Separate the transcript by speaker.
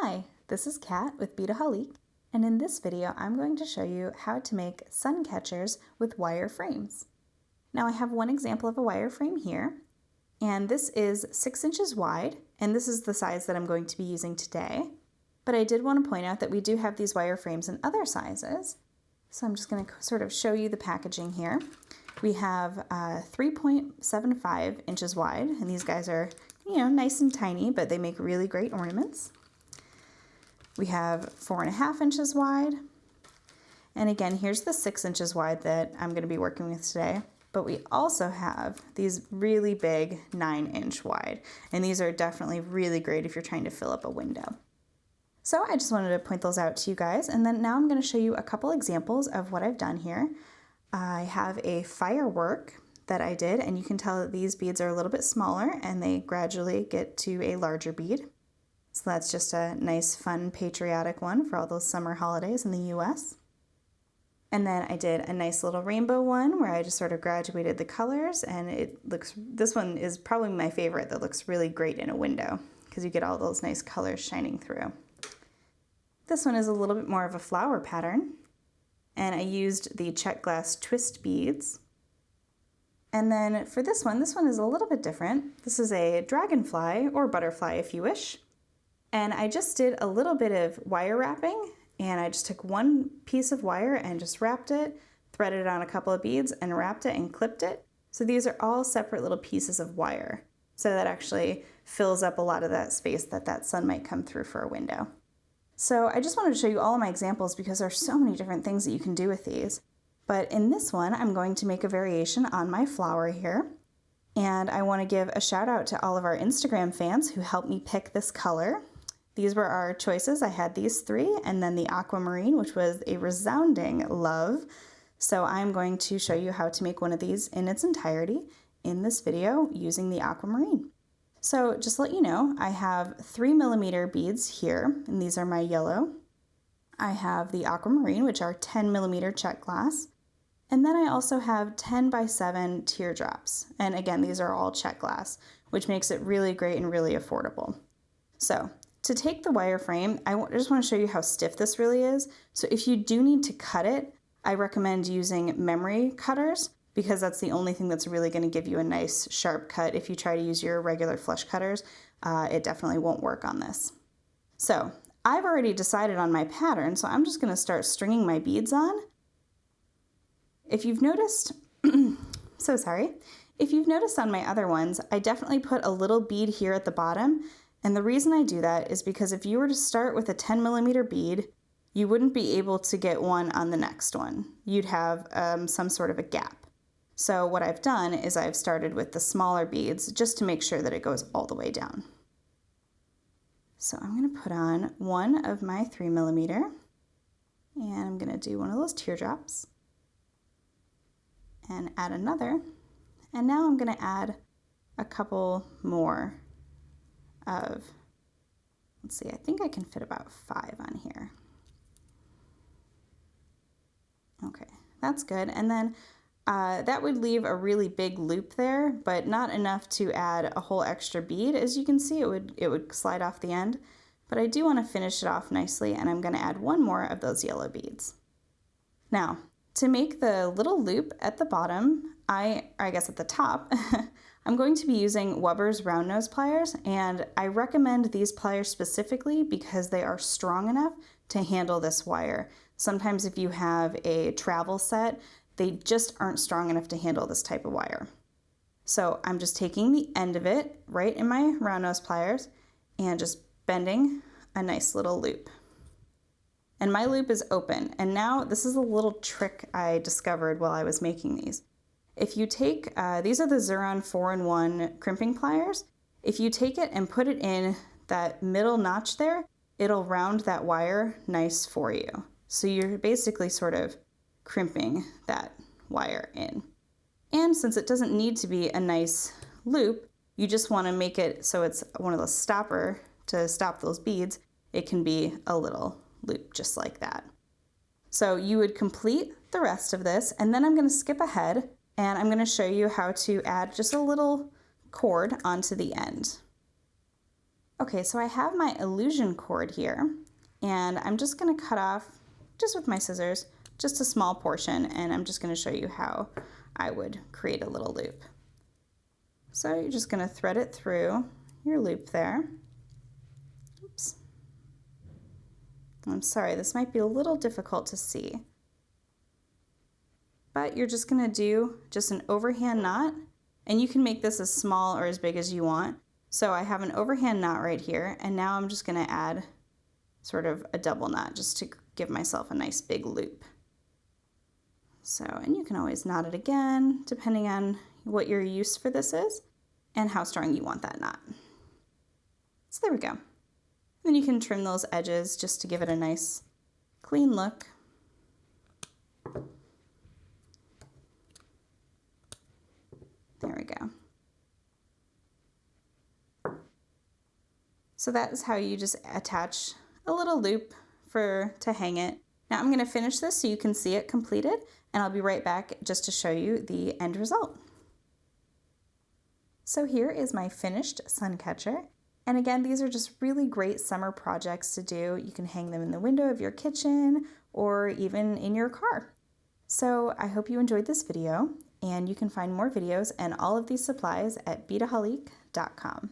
Speaker 1: Hi, this is Kat with Beadaholique, and in this video I'm going to show you how to make sun catchers with wire frames. Now I have one example of a wire frame here, and this is 6 inches wide, and this is the size that I'm going to be using today. But I did want to point out that we do have these wire frames in other sizes, so I'm just going to sort of show you the packaging here. We have 3.75 inches wide, and these guys are, nice and tiny, but they make really great ornaments. We have 4.5 inches wide. And again, here's the 6 inches wide that I'm going to be working with today. But we also have these really big 9-inch wide. And these are definitely really great if you're trying to fill up a window. So I just wanted to point those out to you guys. And then now I'm going to show you a couple examples of what I've done here. I have a firework that I did, and you can tell that these beads are a little bit smaller and they gradually get to a larger bead. So that's just a nice, fun, patriotic one for all those summer holidays in the US. And then I did a nice little rainbow one where I just sort of graduated the colors, and this one is probably my favorite that looks really great in a window because you get all those nice colors shining through. This one is a little bit more of a flower pattern, and I used the check glass twist beads. And then for this one is a little bit different. This is a dragonfly, or butterfly if you wish. And I just did a little bit of wire wrapping, and I just took one piece of wire and just wrapped it, threaded it on a couple of beads and wrapped it and clipped it. So these are all separate little pieces of wire. So that actually fills up a lot of that space that sun might come through for a window. So I just wanted to show you all of my examples because there's so many different things that you can do with these. But in this one, I'm going to make a variation on my flower here. And I want to give a shout out to all of our Instagram fans who helped me pick this color. These were our choices. I had these 3 and then the Aquamarine, which was a resounding love. So I'm going to show you how to make one of these in its entirety in this video using the Aquamarine. So just to let you know, I have 3mm beads here, and these are my yellow. I have the Aquamarine, which are 10mm check glass. And then I also have 10x7 teardrops. And again, these are all check glass, which makes it really great and really affordable. So to take the wire frame, I just want to show you how stiff this really is. So if you do need to cut it, I recommend using memory cutters because that's the only thing that's really going to give you a nice sharp cut. If you try to use your regular flush cutters, it definitely won't work on this. So I've already decided on my pattern, so I'm just going to start stringing my beads on. If you've noticed, If you've noticed on my other ones, I definitely put a little bead here at the bottom. And the reason I do that is because if you were to start with a 10mm bead, you wouldn't be able to get one on the next one. You'd have some sort of a gap. So what I've done is I've started with the smaller beads just to make sure that it goes all the way down. So I'm going to put on one of my 3mm, and I'm going to do one of those teardrops and add another. And now I'm going to add a couple more of, let's see, I think I can fit about 5 on here. Okay, that's good. And then that would leave a really big loop there, but not enough to add a whole extra bead. As you can see, it would slide off the end, but I do want to finish it off nicely, and I'm going to add one more of those yellow beads. Now, to make the little loop at the bottom, I guess at the top, I'm going to be using Wubbers round nose pliers, and I recommend these pliers specifically because they are strong enough to handle this wire. Sometimes if you have a travel set, they just aren't strong enough to handle this type of wire. So I'm just taking the end of it right in my round nose pliers and just bending a nice little loop. And my loop is open. And now this is a little trick I discovered while I was making these. If you take, these are the Xuron 4-in-1 crimping pliers. If you take it and put it in that middle notch there, it'll round that wire nice for you. So you're basically sort of crimping that wire in. And since it doesn't need to be a nice loop, you just want to make it so it's one of those stopper to stop those beads. It can be a little loop just like that. So you would complete the rest of this, and then I'm going to skip ahead and I'm going to show you how to add just a little cord onto the end. Okay, so I have my illusion cord here, and I'm just going to cut off, just with my scissors, just a small portion, and I'm just going to show you how I would create a little loop. So you're just going to thread it through your loop there. Oops. I'm sorry, this might be a little difficult to see. But you're just going to do just an overhand knot, and you can make this as small or as big as you want. So I have an overhand knot right here, and now I'm just going to add sort of a double knot just to give myself a nice big loop. So, and you can always knot it again depending on what your use for this is and how strong you want that knot. So there we go. Then you can trim those edges just to give it a nice clean look. There we go. So that is how you just attach a little loop to hang it. Now I'm going to finish this so you can see it completed, and I'll be right back just to show you the end result. So here is my finished sun catcher. And again, these are just really great summer projects to do. You can hang them in the window of your kitchen or even in your car. So I hope you enjoyed this video, and you can find more videos and all of these supplies at Beadaholique.com.